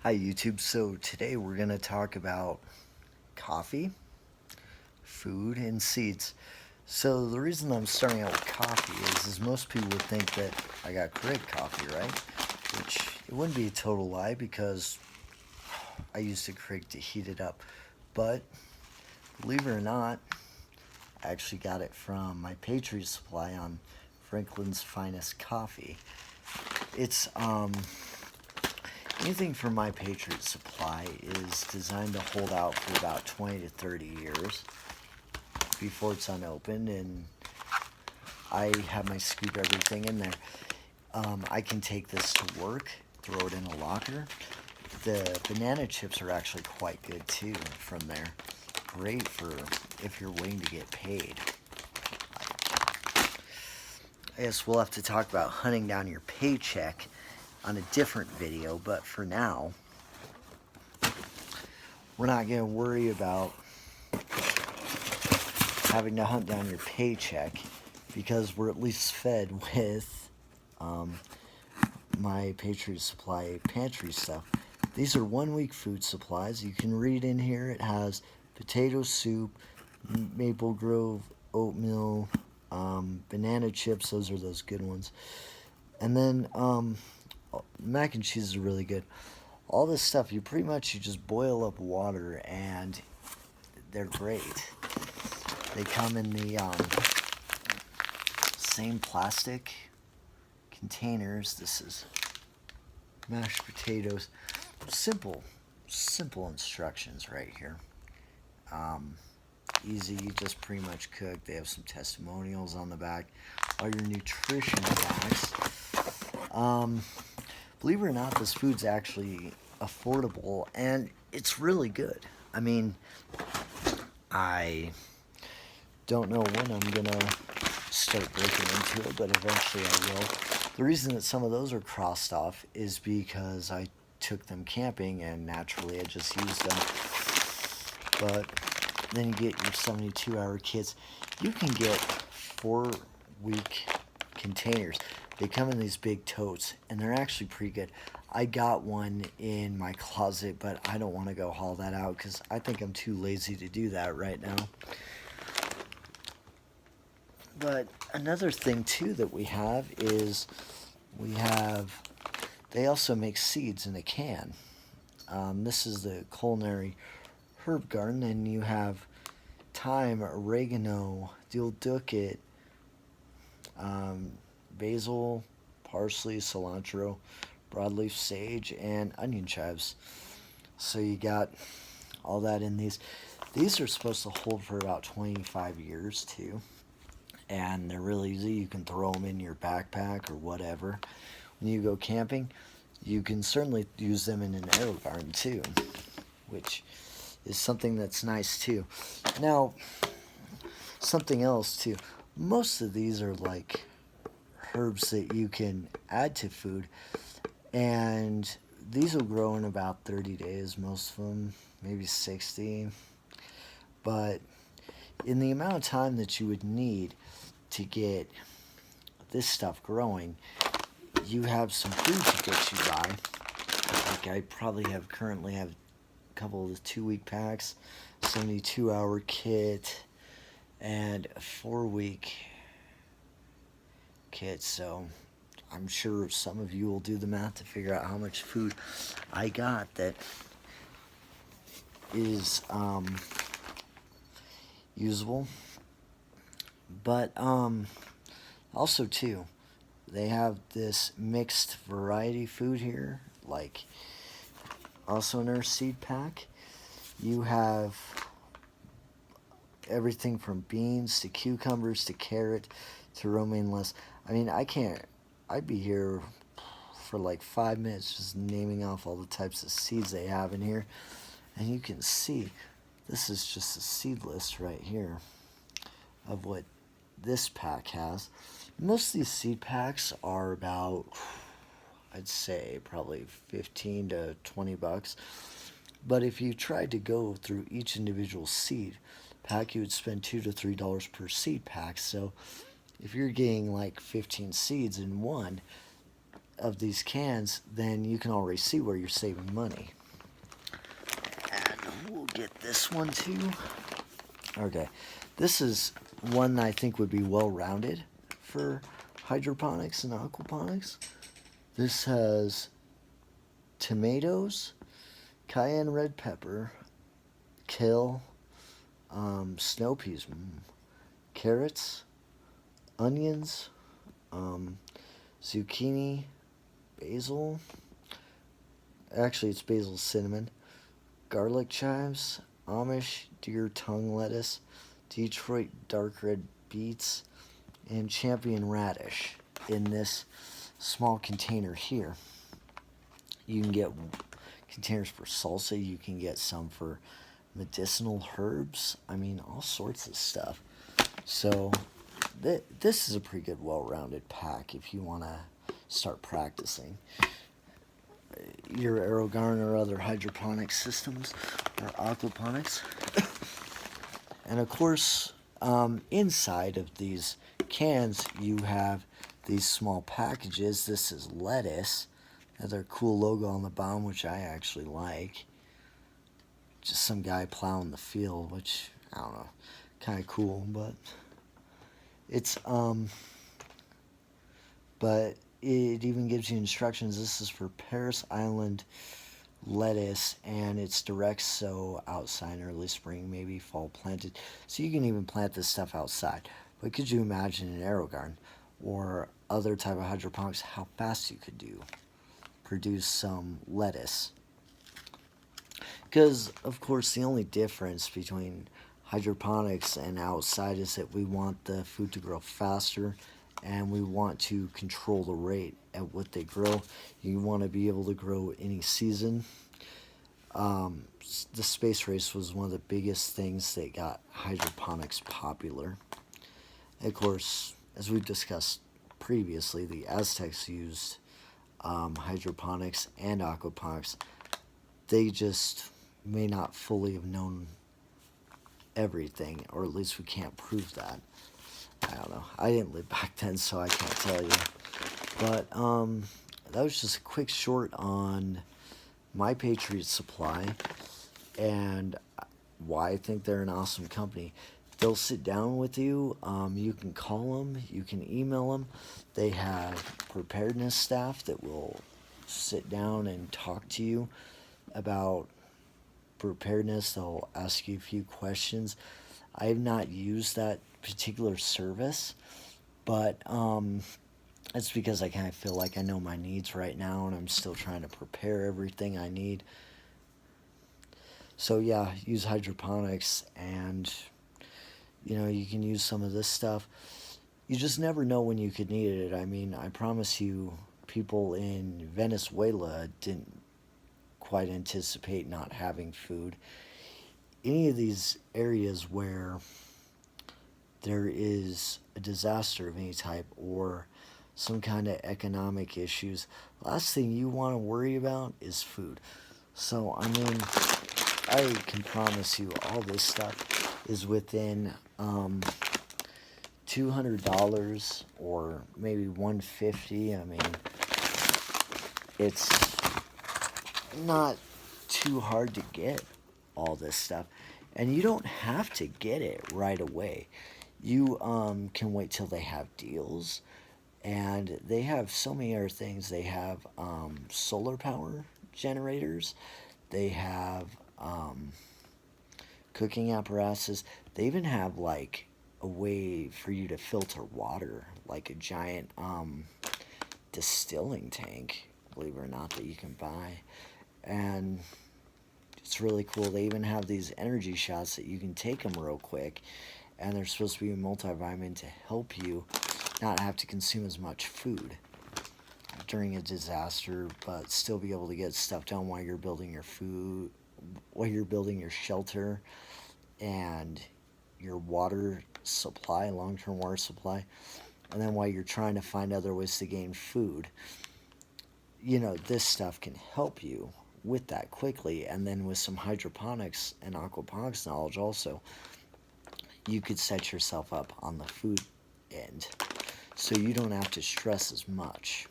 Hi YouTube. So today we're going to talk about coffee, food, and seeds. So the reason I'm starting out with coffee is most people would think that I got Keurig coffee, right? Which it wouldn't be a total lie because I used a Keurig to heat it up. But believe it or not, I actually got it from my Patriot Supply on Franklin's Finest Coffee. It's Anything from my Patriot Supply is designed to hold out for about 20 to 30 years before it's unopened, and I have my scoop everything in there. I can take this to work, throw it in a locker. The banana chips are actually quite good too from there. Great for if you're waiting to get paid. I guess we'll have to talk about hunting down your paycheck on a different video, but for now, we're not going to worry about having to hunt down your paycheck because we're at least fed with my Patriot Supply pantry stuff. These are 1 week food supplies. You can read in here it has potato soup, Maple Grove oatmeal, banana chips, those are those good ones. And then mac and cheese is really good. All this stuff, you just boil up water and they're great. They come in the same plastic containers. This is mashed potatoes. Simple instructions right here. Easy, you just pretty much cook. They have some testimonials on the back. All your nutrition facts. Believe it or not, this food's actually affordable and it's really good. I mean, I don't know when I'm gonna start breaking into it, but eventually I will. The reason that some of those are crossed off is because I took them camping and naturally I just used them. But then you get your 72-hour kits. You can get 4-week containers. They come in these big totes and they're actually pretty good. I got one in my closet, but I don't want to go haul that out because I think I'm too lazy to do that right now. But another thing too that we have is they also make seeds in a can. This is the culinary herb garden, and you have thyme, oregano, dill ducat, basil, parsley, cilantro, broadleaf sage, and onion chives. So you got all that in these. These are supposed to hold for about 25 years too. And they're really easy. You can throw them in your backpack or whatever. When you go camping, you can certainly use them in an air garden too, which is something that's nice too. Now, something else too. Most of these are like herbs that you can add to food, and these will grow in about 30 days, most of them, maybe 60. But in the amount of time that you would need to get this stuff growing, you have some food to get you by. Like I probably currently have a couple of the 2-week packs, 72-hour kit, and a 4-week kit. So I'm sure some of you will do the math to figure out how much food I got that is usable. But also too, they have this mixed variety food here, like also in our seed pack. You have everything from beans to cucumbers to carrot to romaine lettuce. I mean, I'd be here for like 5 minutes just naming off all the types of seeds they have in here. And you can see, this is just a seed list right here of what this pack has. Most of these seed packs are about, I'd say, probably 15 to 20 bucks. But if you tried to go through each individual seed pack, you would spend $2 to $3 per seed pack. So if you're getting like 15 seeds in one, of these cans, then you can already see where you're saving money. And we'll get this one too. Okay, this is one I think would be well-rounded for hydroponics and aquaponics. This has tomatoes, cayenne red pepper, kale, snow peas, carrots, onions, zucchini, basil. Actually, it's basil cinnamon, garlic chives, Amish deer tongue lettuce, Detroit dark red beets, and champion radish in this small container here. You can get containers for salsa. You can get some for medicinal herbs. I mean, all sorts of stuff. So this is a pretty good, well-rounded pack if you want to start practicing your AeroGarden or other hydroponic systems or aquaponics. And of course, inside of these cans, you have these small packages. This is lettuce. Another cool logo on the bottom, which I actually like. Just some guy plowing the field, which, I don't know, kind of cool, but it's, but it even gives you instructions. This is for Paris Island lettuce, and it's direct sow outside in early spring, maybe fall planted. So you can even plant this stuff outside. But could you imagine an AeroGarden or other type of hydroponics, how fast you could produce some lettuce? Because, of course, the only difference between hydroponics and outside is that we want the food to grow faster, and we want to control the rate at what they grow. You want to be able to grow any season. The space race was one of the biggest things that got hydroponics popular. Of course, as we've discussed previously, the Aztecs used hydroponics and aquaponics. They just may not fully have known everything, or at least we can't prove that. I don't know. I didn't live back then, so I can't tell you. But that was just a quick short on my Patriot Supply and why I think they're an awesome company. They'll sit down with you. You can call them. You can email them. They have preparedness staff that will sit down and talk to you about preparedness. They'll ask you a few questions. I have not used that particular service, but it's because I kind of feel like I know my needs right now, and I'm still trying to prepare everything I need. So yeah, use hydroponics, and you can use some of this stuff. You just never know when you could need it. I mean, I promise you, people in Venezuela didn't quite anticipate not having food. Any of these areas where there is a disaster of any type or some kind of economic issues, last thing you want to worry about is food. So, I mean, I can promise you all this stuff is within $200 or maybe $150. I mean, it's not too hard to get all this stuff, and you don't have to get it right away. You can wait till they have deals, and they have so many other things. They have solar power generators. They have cooking apparatuses. They even have like a way for you to filter water, like a giant distilling tank, believe it or not, that you can buy. And it's really cool. They even have these energy shots that you can take them real quick, and they're supposed to be a multivitamin to help you not have to consume as much food during a disaster, but still be able to get stuff done while you're building your food, while you're building your shelter and your water supply, long-term water supply, and then while you're trying to find other ways to gain food. This stuff can help you with that quickly, and then with some hydroponics and aquaponics knowledge also, you could set yourself up on the food end, so you don't have to stress as much.